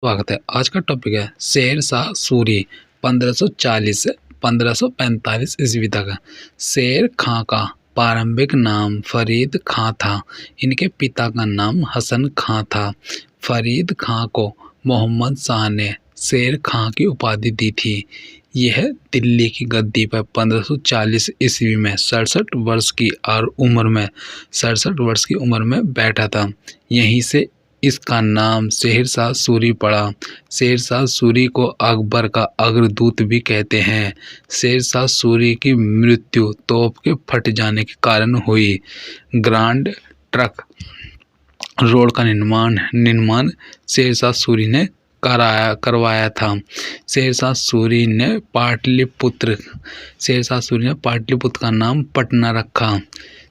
स्वागत है। आज का टॉपिक है शेर शाह सूरी 1540 से 1545 ईस्वी तक। शेर खां का प्रारंभिक नाम फरीद खां था। इनके पिता का नाम हसन खां था। फरीद खां को मोहम्मद शाह ने शेर खां की उपाधि दी थी। यह दिल्ली की गद्दी पर 1540 ईस्वी में 67 वर्ष की उम्र में बैठा था। यहीं से इसका नाम शेर शाह सूरी पड़ा। शेर शाह सूरी को अकबर का अग्रदूत भी कहते हैं। शेर शाह सूरी की मृत्यु तोप के फट जाने के कारण हुई। ग्रांड ट्रक रोड का निर्माण शेर शाह सूरी ने करवाया था। शेर शाह सूरी ने पाटलिपुत्र का नाम पटना रखा।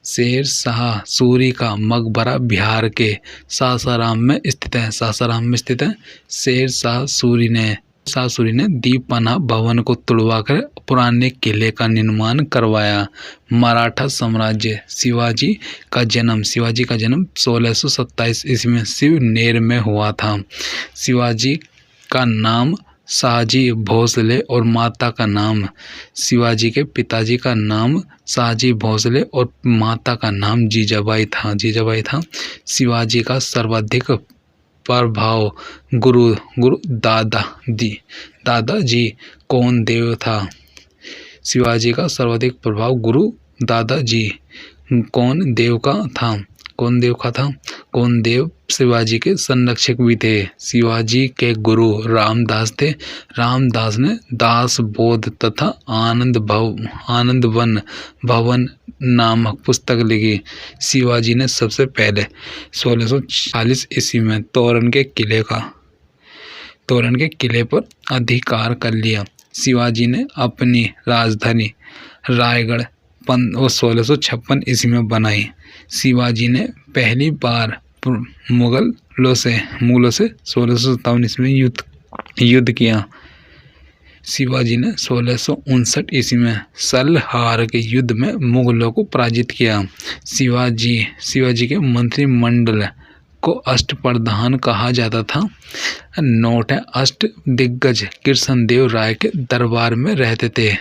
शेर शाह सूरी का मकबरा बिहार के सासाराम में स्थित है। शेर शाह सूरी ने दीपना भवन को तुड़वाकर पुराने किले का निर्माण करवाया। मराठा साम्राज्य शिवाजी का जन्म 1627 ईस्वी में शिवनेर में हुआ था। शिवाजी का नाम शाहजी भोसले और माता का नाम शिवाजी के पिताजी का नाम शाहजी भोसले और माता का नाम जीजाबाई था। शिवाजी का सर्वाधिक प्रभाव गुरु दादाजी कोंडदेव था। शिवाजी का सर्वाधिक प्रभाव गुरु दादाजी कोंडदेव का था। कोंडदेव शिवाजी के संरक्षक भी थे। शिवाजी के गुरु रामदास थे। रामदास ने दास बोध तथा आनंदवन भवन नामक पुस्तक लिखी। शिवाजी ने सबसे पहले 1640 ईस्वी में तोरण के किले पर अधिकार कर लिया। शिवाजी ने अपनी राजधानी रायगढ़ 1656 ईस्वी में बनाई। शिवाजी ने पहली बार मुगलों से 1657 ईस्वी में युद्ध किया। शिवाजी ने 1659 ईस्वी में सलहार के युद्ध में मुगलों को पराजित किया। शिवाजी के मंत्रिमंडल को अष्टप्रधान कहा जाता था। नोट है, अष्ट दिग्गज कृष्णदेव राय के दरबार में रहते थे।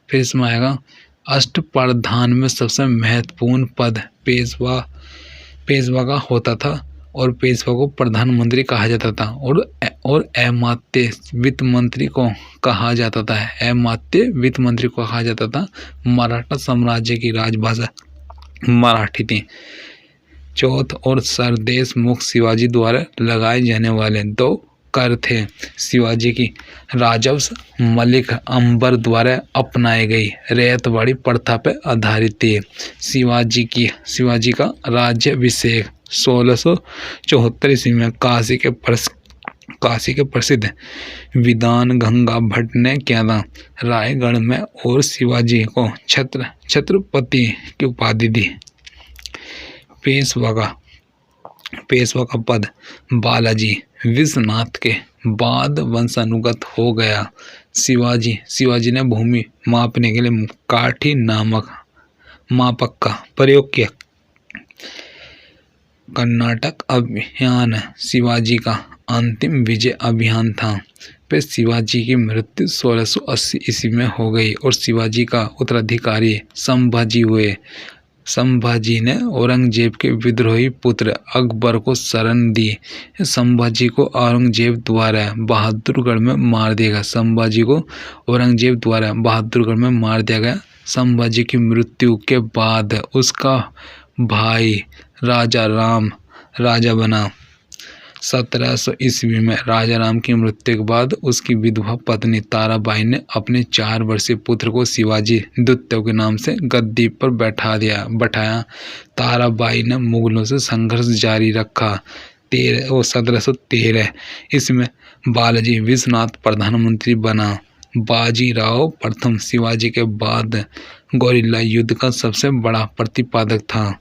फिर इसमें आएगा अष्टप्रधान में सबसे महत्वपूर्ण पद पेशवा का होता था और पेशवा को प्रधानमंत्री कहा जाता था और अमात्य वित्त मंत्री को कहा जाता था। मराठा साम्राज्य की राजभाषा मराठी थी। चौथ और सरदेश मुख शिवाजी द्वारा लगाए जाने वाले 2 कर थे। शिवाजी की राजवंश मलिक अंबर द्वारा अपनाई गई रैयतवाड़ी प्रथा पर आधारित थी। शिवाजी का राज्याभिषेक 1674 ईस्वी में काशी के प्रसिद्ध विद्वान गंगा भट्ट ने किया था। रायगढ़ में और शिवाजी को छत्रपति की उपाधि दी। पेशवा का पद बालाजी विश्वनाथ के बाद वंशानुगत हो गया। शिवाजी ने भूमि मापने के लिए काठी नामक मापक का प्रयोग किया। कर्नाटक अभियान शिवाजी का अंतिम विजय अभियान था। फिर शिवाजी की मृत्यु 1680 ईस्वी में हो गई और शिवाजी का उत्तराधिकारी संभाजी हुए। संभाजी ने औरंगजेब के विद्रोही पुत्र अकबर को शरण दी। संभाजी को औरंगजेब द्वारा बहादुरगढ़ में मार दिया गया। संभाजी की मृत्यु के बाद उसका भाई राजा राम राजा बना। 1700 ईस्वी में राजा राम की मृत्यु के बाद उसकी विधवा पत्नी ताराबाई ने अपने 4 वर्षीय पुत्र को शिवाजी द्वितीय के नाम से गद्दी पर बैठाया। ताराबाई ने मुगलों से संघर्ष जारी रखा। 1713 इसमें बालाजी विश्वनाथ प्रधानमंत्री बना। बाजीराव प्रथम शिवाजी के बाद गोरिल्ला युद्ध का सबसे बड़ा प्रतिपादक था।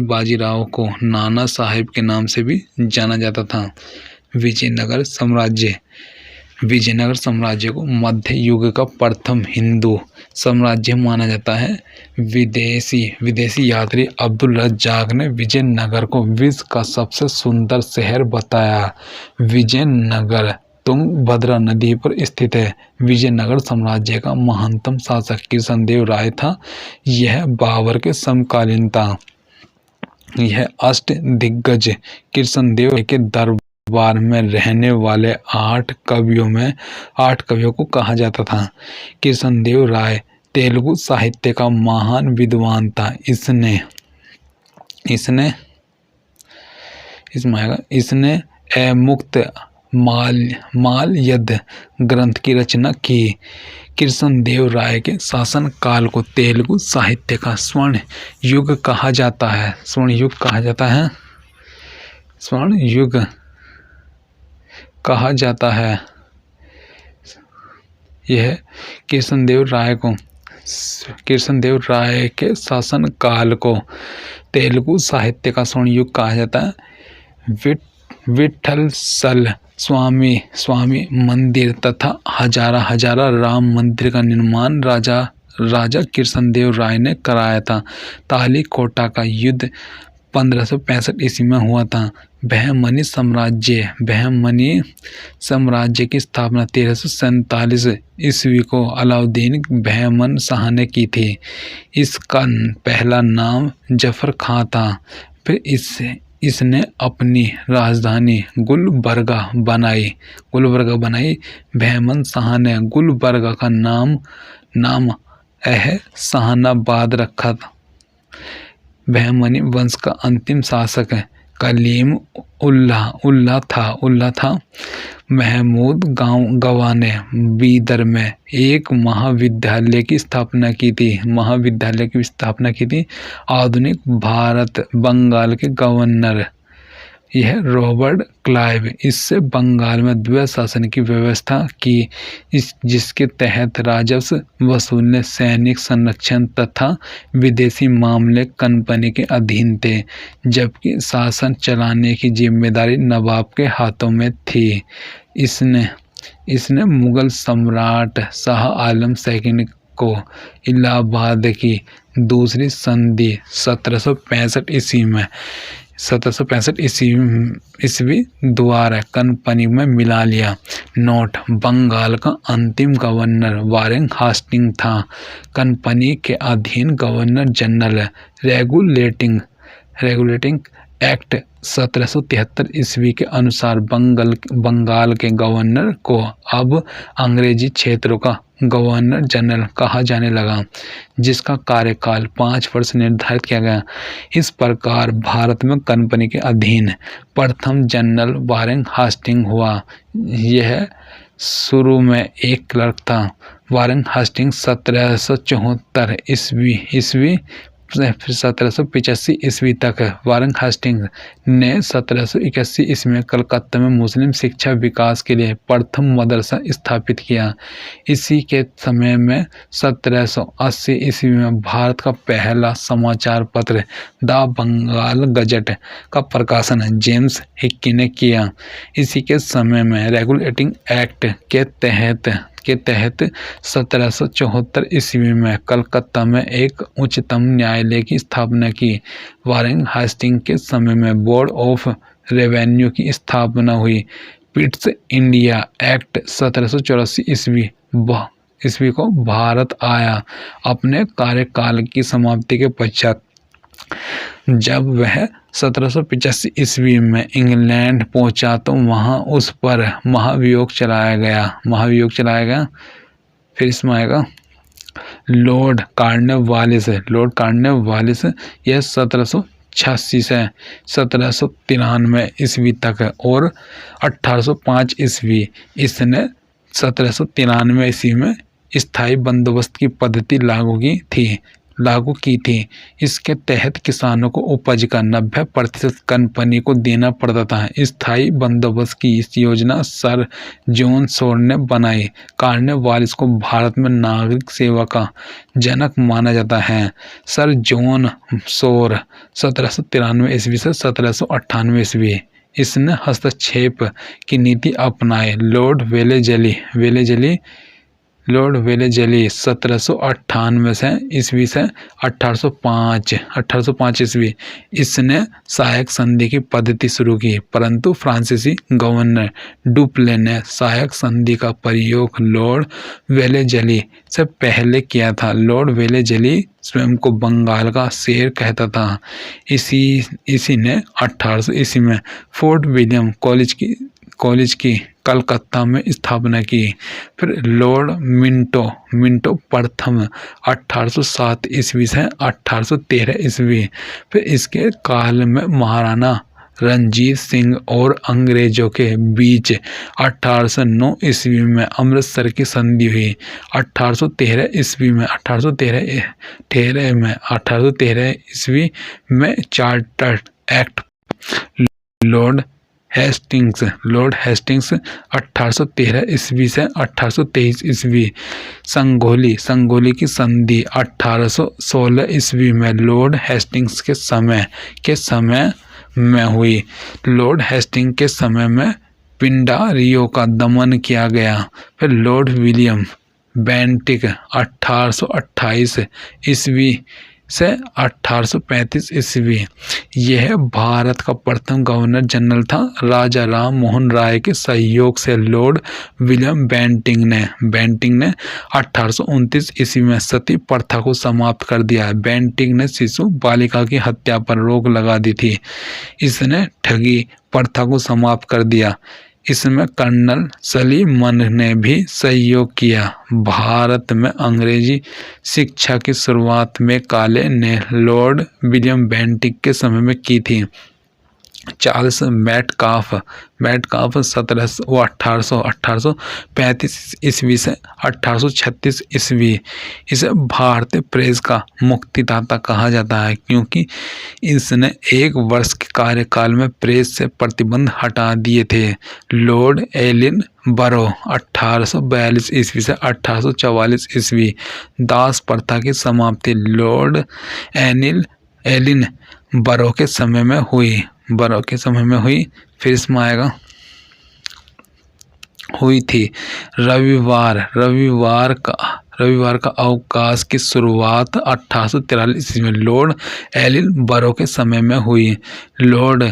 बाजीराव को नाना साहेब के नाम से भी जाना जाता था। विजयनगर साम्राज्य विजयनगर साम्राज्य को मध्य युग का प्रथम हिंदू साम्राज्य माना जाता है। विदेशी यात्री अब्दुल रज्जाक ने विजयनगर को विश्व का सबसे सुंदर शहर बताया। विजयनगर तुंगभद्रा नदी पर स्थित है। विजयनगर साम्राज्य का महानतम शासक कृष्णदेव राय था। यह बाबर के समकालीन था। यह अष्टदिग्गज कृष्णदेव के दरबार में रहने वाले 8 कवियों को कहा जाता था। कृष्णदेव राय तेलुगु साहित्य का महान विद्वान था। इसने मुक्त माल्यद ग्रंथ की रचना की। कृष्णदेव राय के शासन काल को तेलुगु साहित्य का स्वर्ण युग कहा जाता है। यह कृष्णदेव राय के शासन काल को तेलुगु साहित्य का स्वर्ण युग कहा जाता है। विठ्ठल स्वामी मंदिर तथा हजारा राम मंदिर का निर्माण राजा कृष्णदेव राय ने कराया था। तालीकोटा का युद्ध 1565 ईस्वी में हुआ था। बहमनी साम्राज्य की स्थापना 1347 ईस्वी को अलाउद्दीन बहमन शाह ने की थी। इसका पहला नाम जफर खां था। फिर इसने अपनी राजधानी गुलबर्गा बनाई। बहमन शाह ने गुलबर्गा का नाम एहसानाबाद रखा था। बहमनी वंश का अंतिम शासक कलीम उल्लाह था। महमूद गवा ने बीदर में एक महाविद्यालय की स्थापना की थी। आधुनिक भारत बंगाल के गवर्नर यह रॉबर्ट क्लाइव इससे बंगाल में द्वैत शासन की व्यवस्था की, जिसके तहत राजस्व वसूलने, सैनिक संरक्षण तथा विदेशी मामले कंपनी के अधीन थे, जबकि शासन चलाने की जिम्मेदारी नवाब के हाथों में थी। इसने मुगल सम्राट शाह आलम II को इलाहाबाद की दूसरी संधि 1765 ईस्वी द्वारा कंपनी में मिला लिया। नोट: बंगाल का अंतिम गवर्नर वारेन हास्टिंग था। कंपनी के अधीन गवर्नर जनरल रेगुलेटिंग एक्ट 1773 ईस्वी के अनुसार बंगाल के गवर्नर को अब अंग्रेजी क्षेत्रों का गवर्नर जनरल कहा जाने लगा, जिसका कार्यकाल 5 वर्ष निर्धारित किया गया। इस प्रकार भारत में कंपनी के अधीन प्रथम जनरल वारेन हास्टिंग हुआ। यह शुरू में एक क्लर्क था। वारेन हास्टिंग 1774 ईस्वी 1785 ईस्वी तक। वारेन हास्टिंग ने 1781 ईस्वी में कलकत्ता में मुस्लिम शिक्षा विकास के लिए प्रथम मदरसा स्थापित किया। इसी के समय में 1780 ईस्वी में भारत का पहला समाचार पत्र द बंगाल गजट का प्रकाशन जेम्स हिक्की ने किया। इसी के समय में रेगुलेटिंग एक्ट के तहत 1774 ईस्वी में कलकत्ता में एक उच्चतम न्यायालय की स्थापना की। वारेन हास्टिंग के समय में बोर्ड ऑफ रेवेन्यू की स्थापना हुई। पिट्स इंडिया एक्ट 1784 ईस्वी को भारत आया। अपने कार्यकाल की समाप्ति के पश्चात जब वह 1785 ईस्वी में इंग्लैंड पहुंचा तो वहां उस पर महाभियोग चलाया गया। फिर इसमें आएगा लॉर्ड कॉर्नवालिस। यह 1786 से 1793 ईस्वी तक और 1805 ईस्वी इसने 1793 ईस्वी में स्थायी बंदोबस्त की पद्धति लागू की थी। इसके तहत किसानों को उपज का 90% कंपनी को देना पड़ता था। स्थायी बंदोबस्त की इस योजना सर जॉन शोर ने बनाई। कॉर्नवालिस को भारत में नागरिक सेवा का जनक माना जाता है। सर जॉन शोर 1793 ईस्वी से 1798 ईस्वी इसने हस्तक्षेप की नीति अपनाई। लॉर्ड वेलेजली 1798 से ईस्वी से 1805 ईस्वी इसने सहायक संधि की पद्धति शुरू की, परंतु फ्रांसीसी गवर्नर डुप्ले ने सहायक संधि का प्रयोग लॉर्ड वेलेजली से पहले किया था। लॉर्ड वेलेजली स्वयं को बंगाल का शेर कहता था। इसी ने 1800 ईस्वी में फोर्ट विलियम कॉलेज की कलकत्ता में स्थापना की। फिर लॉर्ड मिंटो प्रथम 1807 ईस्वी से 1813 ईस्वी। फिर इसके काल में महाराणा रणजीत सिंह और अंग्रेजों के बीच 1809 ईस्वी में अमृतसर की संधि हुई। 1813 ईस्वी में चार्टर एक्ट लॉर्ड हेस्टिंग्स 1813 ईस्वी से 1823 ईस्वी। संगोली की संधि 1816 ईस्वी में लॉर्ड हेस्टिंग्स के समय में हुई। लॉर्ड हेस्टिंग्स के समय में पिंडारियों का दमन किया गया। फिर लॉर्ड विलियम बेंटिक 1828 ईस्वी से 1835 ईस्वी यह भारत का प्रथम गवर्नर जनरल था। राजा राम मोहन राय के सहयोग से लॉर्ड विलियम बेंटिक ने 1829 ईस्वी में सती प्रथा को समाप्त कर दिया। बेंटिक ने शिशु बालिका की हत्या पर रोक लगा दी थी। इसने ठगी प्रथा को समाप्त कर दिया। इसमें कर्नल सलीमन ने भी सहयोग किया। भारत में अंग्रेजी शिक्षा की शुरुआत में काले ने लॉर्ड विलियम बेंटिक के समय में की थी। चार्ल्स मेटकाफ 1835 ईस्वी से 1836 ईस्वी। इसे भारतीय प्रेस का मुक्तिदाता कहा जाता है, क्योंकि इसने 1 वर्ष के कार्यकाल में प्रेस से प्रतिबंध हटा दिए थे। लॉर्ड एलिन बरो 1842 ईस्वी से 1844 ईस्वी। दास प्रथा की समाप्ति लॉर्ड एलिन बरो के समय में हुई। फिर इसमें आएगा हुई थी। रविवार का अवकाश की शुरुआत 1843 ईस्वी में लॉर्ड एलिन बरो के समय में हुई। लॉर्ड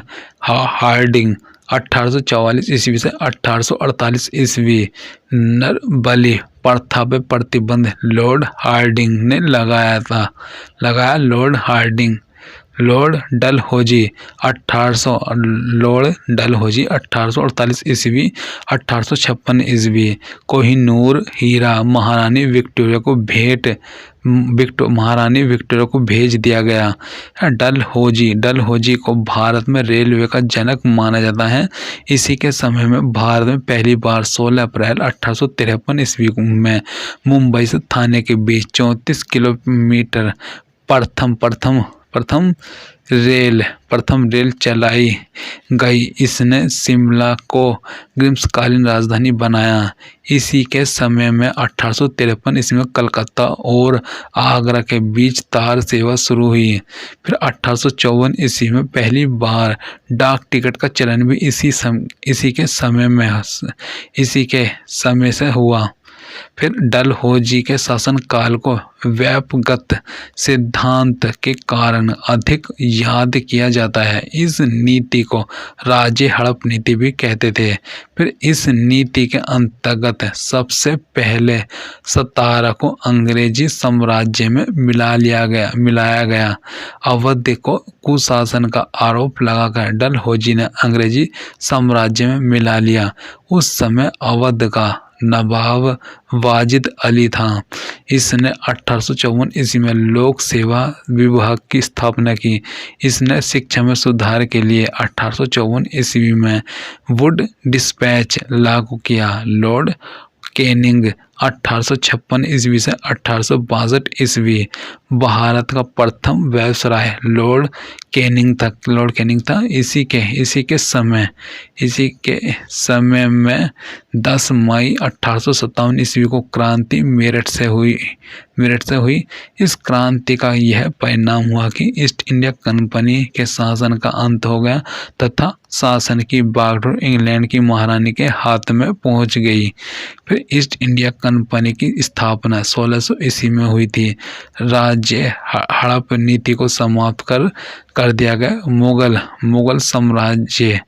हार्डिंग 1844 ईस्वी से 1848 ईस्वी। नर बलि प्रथा पे प्रतिबंध लॉर्ड हार्डिंग ने लगाया। लॉर्ड डलहौजी 1848 ईस्वी 1856 ईस्वी। कोहिनूर हीरा महारानी विक्टोरिया को भेज दिया गया। डलहौजी को भारत में रेलवे का जनक माना जाता है। इसी के समय में भारत में पहली बार 16 अप्रैल 1853 ईस्वी में मुंबई से थाने के बीच 34 किलोमीटर प्रथम रेल चलाई गई। इसने शिमला को ग्रीष्मकालीन राजधानी बनाया। इसी के समय में 1853 ईस्वी में कलकत्ता और आगरा के बीच तार सेवा शुरू हुई। फिर 1854 ईस्वी में पहली बार डाक टिकट का चलन भी इसी के समय से हुआ। फिर डलहौजी के शासनकाल को व्यापगत सिद्धांत के कारण अधिक याद किया जाता है। इस नीति को राज्य हड़प नीति भी कहते थे। फिर इस नीति के अंतर्गत सबसे पहले 17 को अंग्रेजी साम्राज्य में मिलाया गया। अवध को कुशासन का आरोप लगाकर डलहौजी ने अंग्रेजी साम्राज्य में मिला लिया। उस समय अवध का नवाब वाजिद अली था। इसने 1854 ईस्वी में लोक सेवा विभाग की स्थापना की। इसने शिक्षा में सुधार के लिए 1854 ईस्वी में वुड डिस्पैच लागू किया। लॉर्ड कैनिंग 1856 ईस्वी से 1862 ईस्वी भारत का प्रथम वायसराय लॉर्ड कैनिंग था। इसी के समय में 10 मई 1857 ईस्वी को क्रांति मेरठ से हुई। मेरठ से हुई। इस क्रांति का यह परिणाम हुआ कि ईस्ट इंडिया कंपनी के शासन का अंत हो गया तथा शासन की बागडोर इंग्लैंड की महारानी के हाथ में पहुंच गई। फिर ईस्ट इंडिया कंपनी की स्थापना 1600 ईस्वी में हुई थी। राज्य हड़प नीति को समाप्त कर दिया गया। मुगल साम्राज्य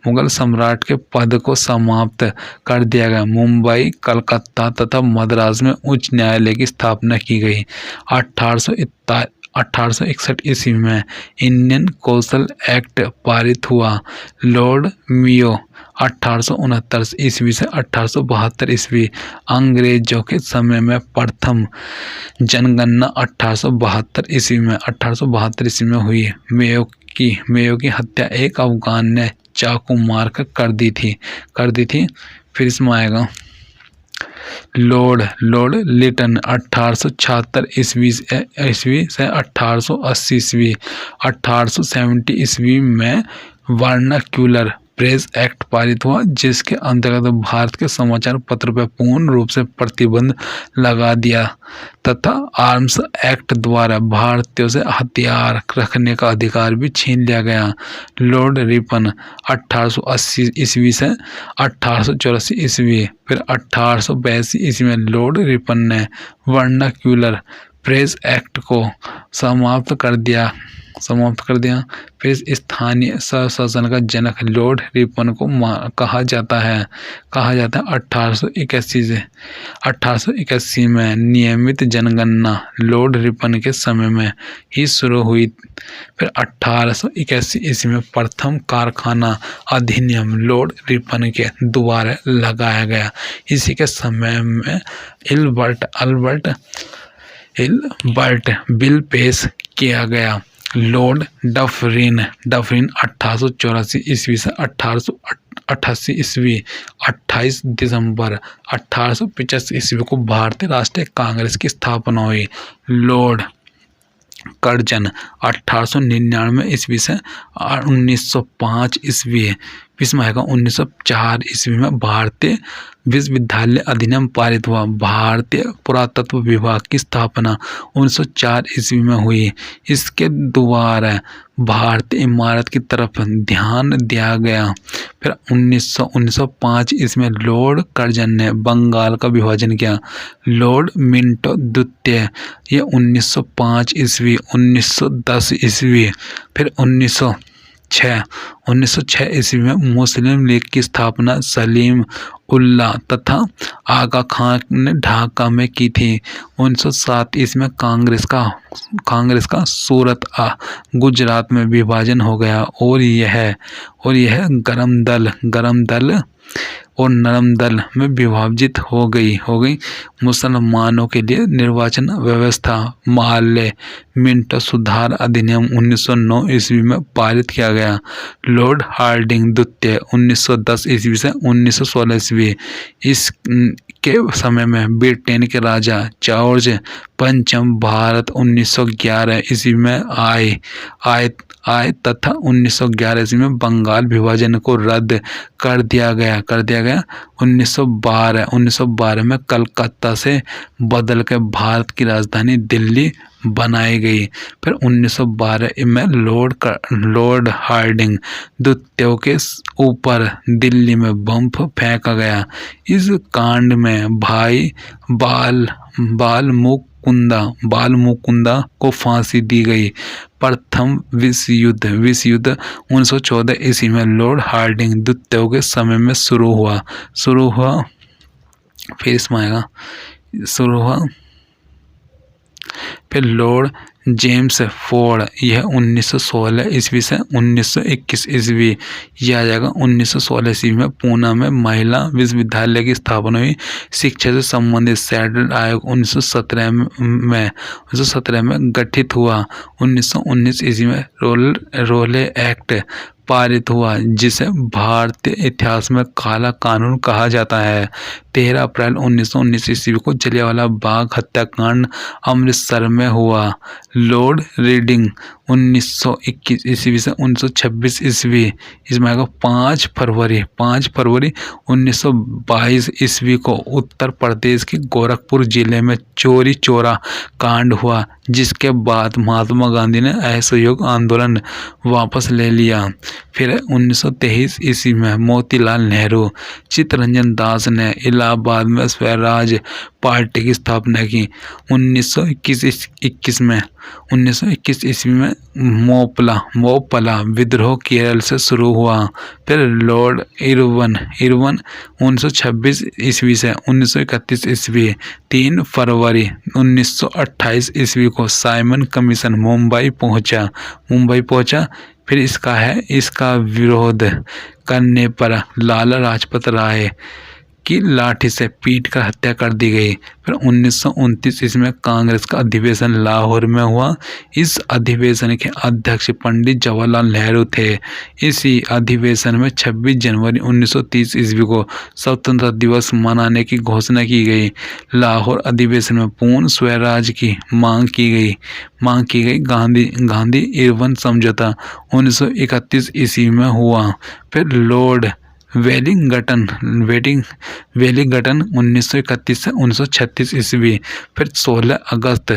मुगल सम्राट के पद को समाप्त कर दिया गया। मुंबई, कलकत्ता तथा मद्रास में उच्च न्यायालय की स्थापना की गई। 1861 ईस्वी में इंडियन कौशल एक्ट पारित हुआ। लॉर्ड मेयो 1869 ईस्वी से 1872 ईस्वी। अंग्रेजों के समय में प्रथम जनगणना 1872 ईस्वी में हुई। मेयो की हत्या एक अफगान ने चाकू मार कर दी थी। फिर इसमें आएगा लॉर्ड लिटन 1876 ईस्वी से 1880 ईस्वी। 1870 ईस्वी में वर्नाक्यूलर प्रेस एक्ट पारित हुआ, जिसके अंतर्गत भारत के समाचार पत्र पर पूर्ण रूप से प्रतिबंध लगा दिया तथा आर्म्स एक्ट द्वारा भारतीयों से हथियार रखने का अधिकार भी छीन लिया गया। लॉर्ड रिपन 1880 ईस्वी से 1884 ईस्वी। फिर 1882 ईस्वी में लॉर्ड रिपन ने वर्नाक्यूलर प्रेस एक्ट को समाप्त कर दिया। फिर स्थानीय स्वशासन का जनक लॉर्ड रिपन को कहा जाता है 1881 में नियमित जनगणना लॉर्ड रिपन के समय में ही शुरू हुई। फिर 1881 ईस्वी में प्रथम कारखाना अधिनियम लॉर्ड रिपन के द्वारा लगाया गया। इसी के समय में अल्बर्ट बिल पेश किया गया। लॉर्ड डफरिन 1884 ईस्वी से 1888 ईस्वी। 28 दिसंबर 1885 ईस्वी को भारतीय राष्ट्रीय कांग्रेस की स्थापना हुई। लॉर्ड कर्जन 1899 ईस्वी से 1905 ईस्वी। इसमें आएगा 1904 ईस्वी में भारतीय विश्वविद्यालय अधिनियम पारित हुआ। भारतीय पुरातत्व विभाग की स्थापना 1904 ईस्वी में हुई। इसके द्वारा भारतीय इमारत की तरफ ध्यान दिया गया। फिर 1905 ईस्वी में लॉर्ड कर्जन ने बंगाल का विभाजन किया। लॉर्ड मिंटो द्वितीय ये 1905 ईस्वी। 1910 ईस्वी। फिर 1906 ईस्वी में मुस्लिम लीग की स्थापना सलीम उल्लाह तथा आगा खान ने ढाका में की थी। 1907 ईस्वी में कांग्रेस का सूरत गुजरात में विभाजन हो गया और यह गरम दल और नरम दल में विभाजित हो गई। मुसलमानों के लिए निर्वाचन व्यवस्था मोहल्ले मिंटो सुधार अधिनियम 1909 ईस्वी में पारित किया गया। लॉर्ड हार्डिंग द्वितीय 1910 ईस्वी से 1916 ईस्वी। इसके समय में ब्रिटेन के राजा जॉर्ज पंचम भारत 1911 ईस्वी में आए तथा 1911 ईस्वी में बंगाल विभाजन को रद्द कर दिया गया। 1912 में कलकत्ता से बदल कर भारत की राजधानी दिल्ली बनाई गई। फिर 1912 में लॉर्ड हार्डिंग द्वितीय के ऊपर दिल्ली में बम फेंका गया। इस कांड में भाई बाल मुकुंदा को फांसी दी गई। प्रथम विश्व युद्ध 1914 ईस्वी में लॉर्ड हार्डिंग द्वितीय के समय में शुरू हुआ। फिर इसमें आएगा फिर लॉर्ड जेम्स फोर्ड यह 1916 ईस्वी से 1921 ईस्वी। यह आ जाएगा 1916 ईस्वी में पूना में महिला विश्वविद्यालय की स्थापना हुई। शिक्षा से संबंधित शेड्यूल आयोग 1917 में गठित हुआ। 1919 ईस्वी में रोले एक्ट पारित हुआ, जिसे भारतीय इतिहास में काला कानून कहा जाता है। 13 अप्रैल 1919 ईस्वी को जलियांवाला बाग हत्याकांड अमृतसर में हुआ। लॉर्ड रीडिंग 1921 ईस्वी से 1926 ईस्वी। इसमें आएगा 5 फरवरी 1922 ईस्वी को उत्तर प्रदेश के गोरखपुर जिले में चोरी चौरा कांड हुआ, जिसके बाद महात्मा गांधी ने असहयोग आंदोलन वापस ले लिया। फिर 1923 ईस्वी में मोतीलाल नेहरू, चित्तरंजन दास ने इलाहाबाद में स्वराज पार्टी की स्थापना की। 1921 ईस्वी में मोपला विद्रोह केरल से शुरू हुआ। फिर लॉर्ड इरविन 1926 ईस्वी से 1931 ईस्वी। 3 फरवरी 1928 ईस्वी को साइमन कमीशन मुंबई पहुंचा। फिर इसका विरोध करने पर लाला लाजपत राय की लाठी से पीट कर हत्या कर दी गई। फिर 1929 ईस्वी में कांग्रेस का अधिवेशन लाहौर में हुआ। इस अधिवेशन के अध्यक्ष पंडित जवाहरलाल नेहरू थे। इसी अधिवेशन में 26 जनवरी 1930 ईस्वी को स्वतंत्रता दिवस मनाने की घोषणा की गई। लाहौर अधिवेशन में पूर्ण स्वराज की मांग की गई। गांधी इरविन समझौता 1931 ईस्वी में हुआ। फिर लॉर्ड वेलिंगटन 1931 से 1936 ईस्वी। फिर 16 अगस्त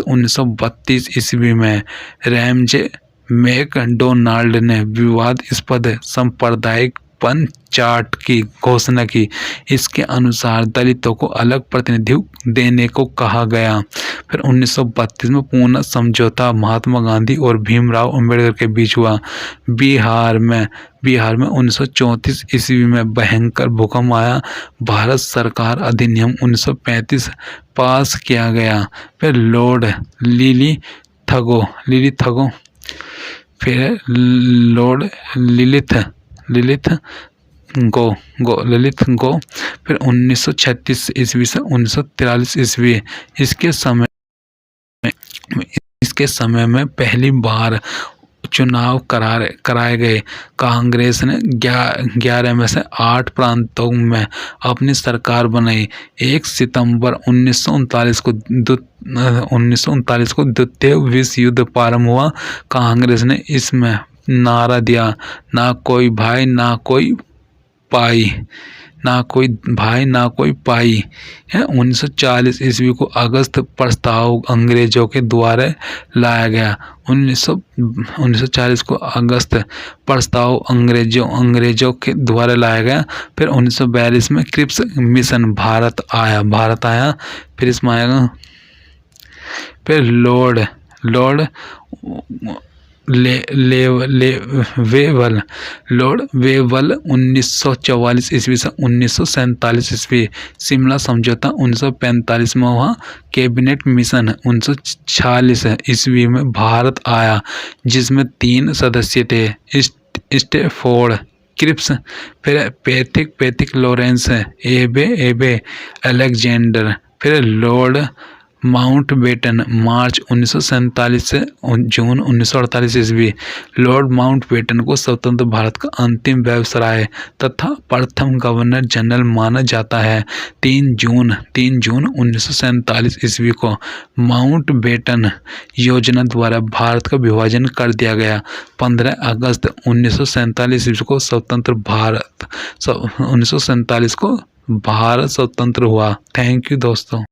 1932 ईस्वी में रैमजे मैकडोनाल्ड ने विवादास्पद सांप्रदायिकपन चार्ट की घोषणा की। इसके अनुसार दलितों को अलग प्रतिनिधित्व देने को कहा गया। फिर 1932 में पूना समझौता महात्मा गांधी और भीमराव अंबेडकर के बीच हुआ। बिहार में 1934 ईस्वी में भयंकर भूकंप आया। भारत सरकार अधिनियम 1935 पास किया गया। फिर लॉर्ड लिलिथगो फिर लॉर्ड लिलिथगो फिर 1936 ईस्वी से 1943 ईस्वी। इसके समय में पहली बार चुनाव कराए गए। कांग्रेस ने 11 में से 8 प्रांतों में अपनी सरकार बनाई। 1 सितंबर 1939 को द्वितीय विश्व युद्ध प्रारंभ हुआ। कांग्रेस ने इसमें नारा दिया, ना कोई भाई ना कोई पाई है। 1940 ईस्वी को अगस्त प्रस्ताव अंग्रेजों के द्वारा लाया गया। 1940 को अगस्त प्रस्ताव अंग्रेजों के द्वारा लाया गया। फिर 1942 में क्रिप्स मिशन भारत आया। फिर इसमें आएगा फिर लॉर्ड वेवल 1944 ईस्वी से 1947 ईस्वी। शिमला समझौता 1945 में हुआ। कैबिनेट मिशन 1946 ईस्वी में भारत आया, जिसमें 3 सदस्य थे, स्टैफोर्ड क्रिप्स, फिर पैथिक लॉरेंस, एबे अलेक्जेंडर, फिर लॉर्ड माउंटबेटन मार्च 1947 से जून 1948 ईस्वी। लॉर्ड माउंटबेटन को स्वतंत्र भारत का अंतिम वायसराय तथा प्रथम गवर्नर जनरल माना जाता है। 3 जून 1947 ईस्वी को माउंटबेटन योजना द्वारा भारत का विभाजन कर दिया गया। 15 अगस्त 1947 ईस्वी को 1947 को भारत स्वतंत्र हुआ। थैंक यू दोस्तों।